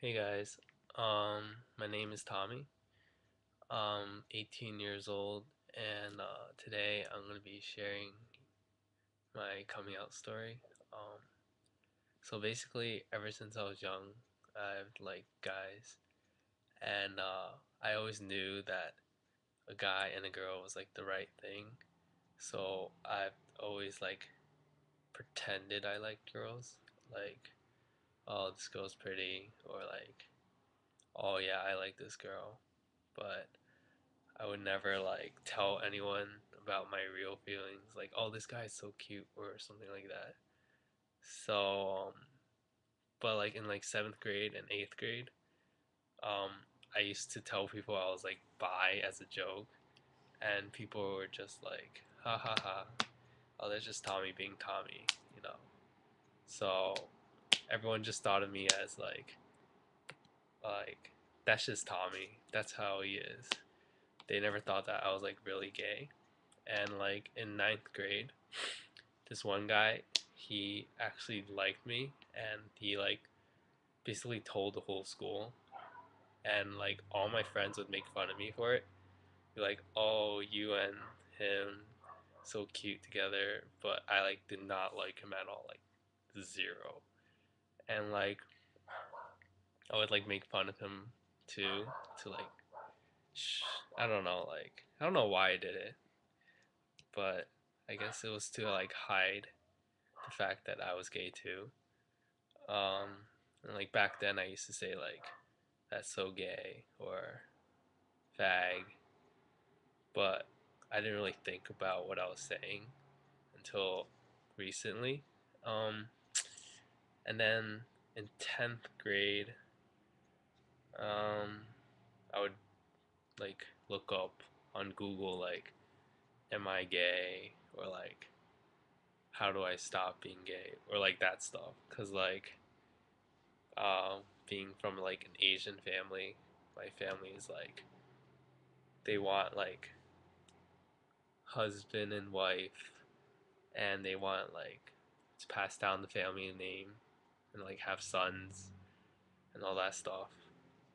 Hey guys, my name is Tommy. I'm 18 years old, and today I'm gonna be sharing my coming out story. Um, so basically, ever since I was young, I've liked guys, and I always knew that a guy and a girl was like the right thing. So I've always like pretended I liked girls, like, oh, this girl's pretty, or like, oh yeah, I like this girl, but I would never like tell anyone about my real feelings, like, oh, this guy is so cute or something like that. So, but like in like seventh grade and eighth grade, um, I used to tell people I was like bi as a joke, and people were just like, ha ha ha, oh, that's just Tommy being Tommy, you know. So everyone just thought of me as like that's just Tommy. That's how he is. They never thought that I was like really gay. And like in ninth grade, this one guy, he actually liked me, and he like basically told the whole school, and like all my friends would make fun of me for it. Be like, oh, you and him so cute together, but I like did not like him at all, like zero. And like I would like make fun of him too, to like sh- I don't know, like I don't know why I did it, but I guess it was to like hide the fact that I was gay too. Um, and like back then, I used to say like "that's so gay" or "fag," but I didn't really think about what I was saying until recently. Um, and then in 10th grade, um, I would like look up on Google like "am I gay?" or like "how do I stop being gay?" or like that stuff, cause like being from like an Asian family, my family is like they want like husband and wife, and they want like to pass down the family name and like have sons and all that stuff.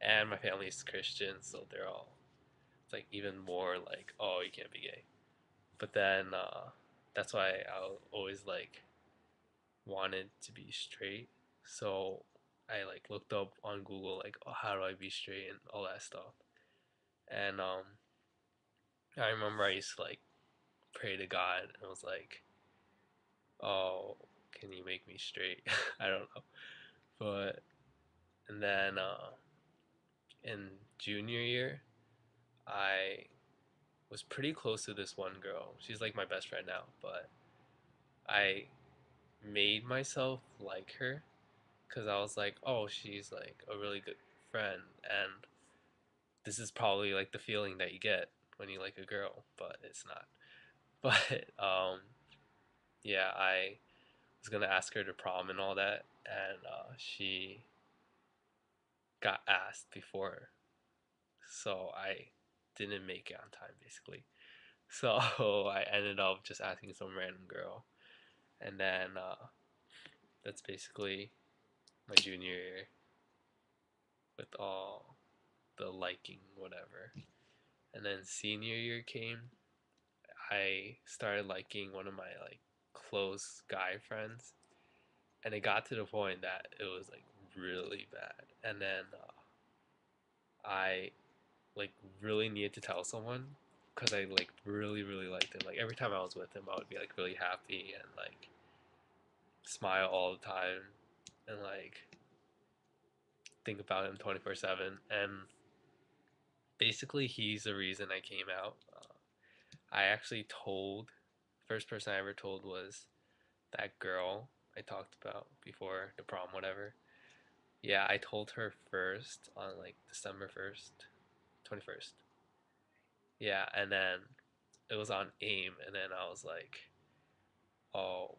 And my family is Christian, so they're all it's like even more like, oh, you can't be gay. But then that's why I always like wanted to be straight. So I like looked up on Google like, oh, how do I be straight and all that stuff. And I remember I used to like pray to God and was like, oh, can you make me straight? I don't know. But and then in junior year, I was pretty close to this one girl. She's like my best friend now, but I made myself like her because I was like, oh, she's like a really good friend, and this is probably like the feeling that you get when you like a girl, but it's not. But yeah, I was gonna ask her to prom and all that, and she got asked before, so I didn't make it on time basically. So I ended up just asking some random girl, and then that's basically my junior year with all the liking whatever. And then senior year came, I started liking one of my like close guy friends, and it got to the point that it was like really bad. And then I like really needed to tell someone because I like really liked him. Like every time I was with him, I would be like really happy and like smile all the time and like think about him 24/7. And basically, he's the reason I came out. I actually told first person I ever told was that girl I talked about before the prom, whatever. Yeah, I told her first on like December 21st. Yeah, and then it was on AIM, and then I was like, oh,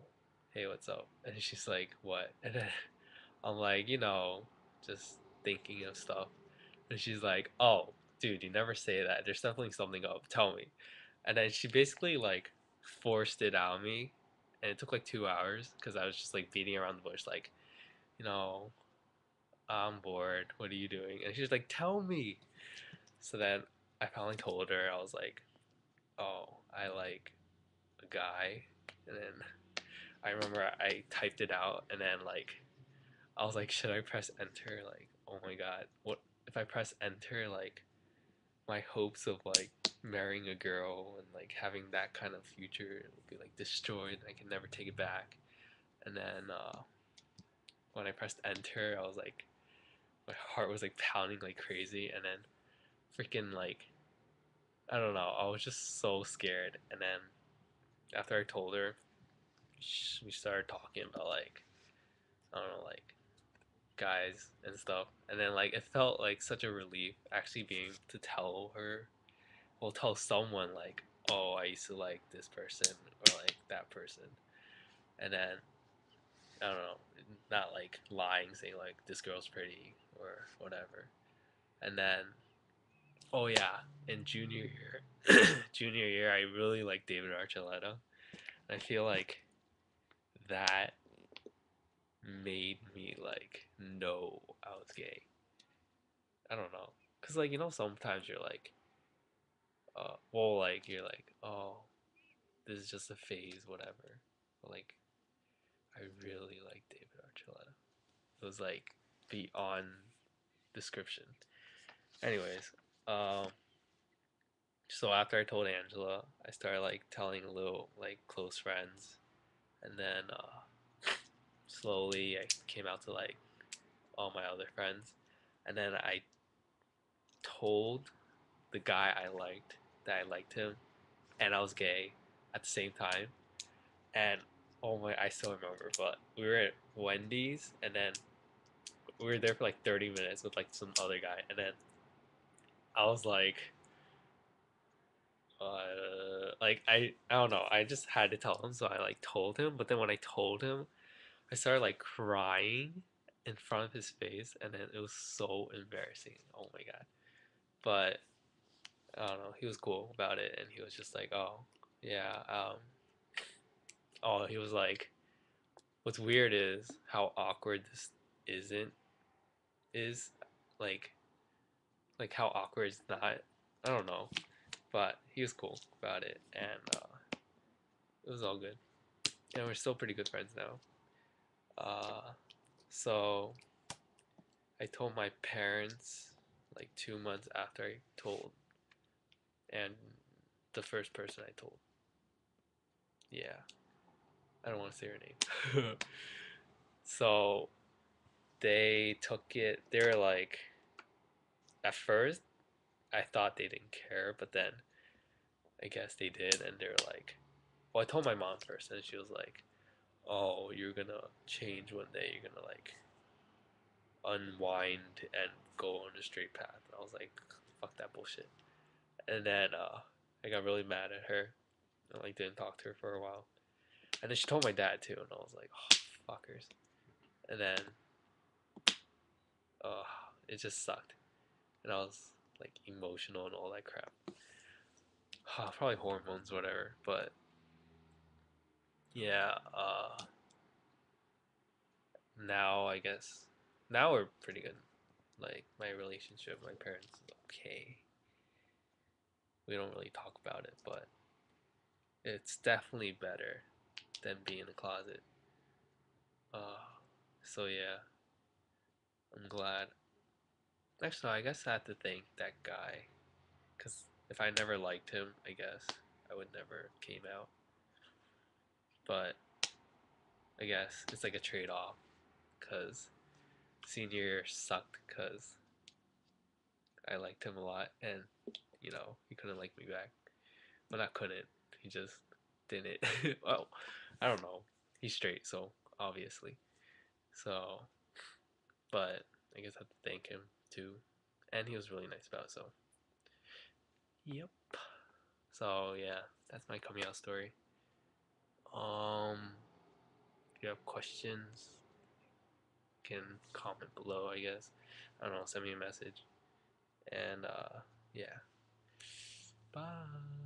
hey, what's up? And she's like, what? And then I'm like, just thinking of stuff. And she's like, oh, dude, you never say that. There's definitely something up. Tell me. And then she basically like forced it out of me. And it took like 2 hours because I was just like beating around the bush, like, you know, I'm bored. What are you doing? And she's like, tell me. So then I finally told her. I was like, oh, I like a guy. And then I remember I typed it out, and then like I was like, should I press enter? Like, oh my god, what if I press enter? Like, my hopes of like marrying a girl and like having that kind of future will be like destroyed. I can never take it back. And then when I pressed enter, I was like, my heart was like pounding like crazy. And then freaking like, I don't know, I was just so scared. And then after I told her, we started talking about like, I don't know, like guys and stuff. And then like it felt like such a relief actually being to tell her, well, tell someone like, oh, I used to like this person or like that person. And then I don't know, not like lying, saying like this girl's pretty or whatever. And then, oh yeah, in junior year, junior year, I really like David Archuleta. I feel like that made me like know I was gay. I don't know, cause like sometimes you're like, well, like you're like, oh, this is just a phase, whatever. But like, I really like David Archuleta. It was like beyond description. Anyways, um, so after I told Angela, I started like telling little like close friends, and then slowly I came out to like all my other friends, and then I told the guy I liked that I liked him, and I was gay at the same time, and oh my, I still remember, but we were at Wendy's, and then we were there for like 30 minutes with like some other guy, and then I was like I don't know, I just had to tell him, so I like told him, but then when I told him, I started like crying in front of his face, and then it was so embarrassing. Oh my god. But I don't know, he was cool about it, and he was just like, oh yeah, he was like, what's weird is how awkward this isn't is like how awkward it's not. I don't know, but he was cool about it, and it was all good, and we're still pretty good friends now. Uh, so I told my parents like 2 months after I told, and the first person I told, yeah, I don't want to say her name. So they took it. They were like, at first, I thought they didn't care, but then I guess they did, and they were like, well, I told my mom first, and she was like, oh, you're gonna change one day. You're gonna like unwind and go on a straight path. And I was like, fuck that bullshit. And then I got really mad at her. I like didn't talk to her for a while. And then she told my dad too, and I was like, oh, fuckers. And then uh, it just sucked. And I was like emotional and all that crap. Probably hormones, whatever. But yeah, now I guess now we're pretty good. Like my relationship with my parents is okay. We don't really talk about it, but it's definitely better than being in the closet. Uh, so yeah, I'm glad. Actually, no, I guess I have to thank that guy, because if I never liked him, I guess I would never came out. But I guess it's like a trade-off, because senior year sucked because I liked him a lot, and he couldn't like me back. Well, not couldn't. He just didn't. Well, I don't know. He's straight, so obviously. So, but I guess I have to thank him too, and he was really nice about it. So, yep. So yeah, that's my coming out story. If you have questions, you can comment below. I guess I don't know. Send me a message, and yeah. Bye.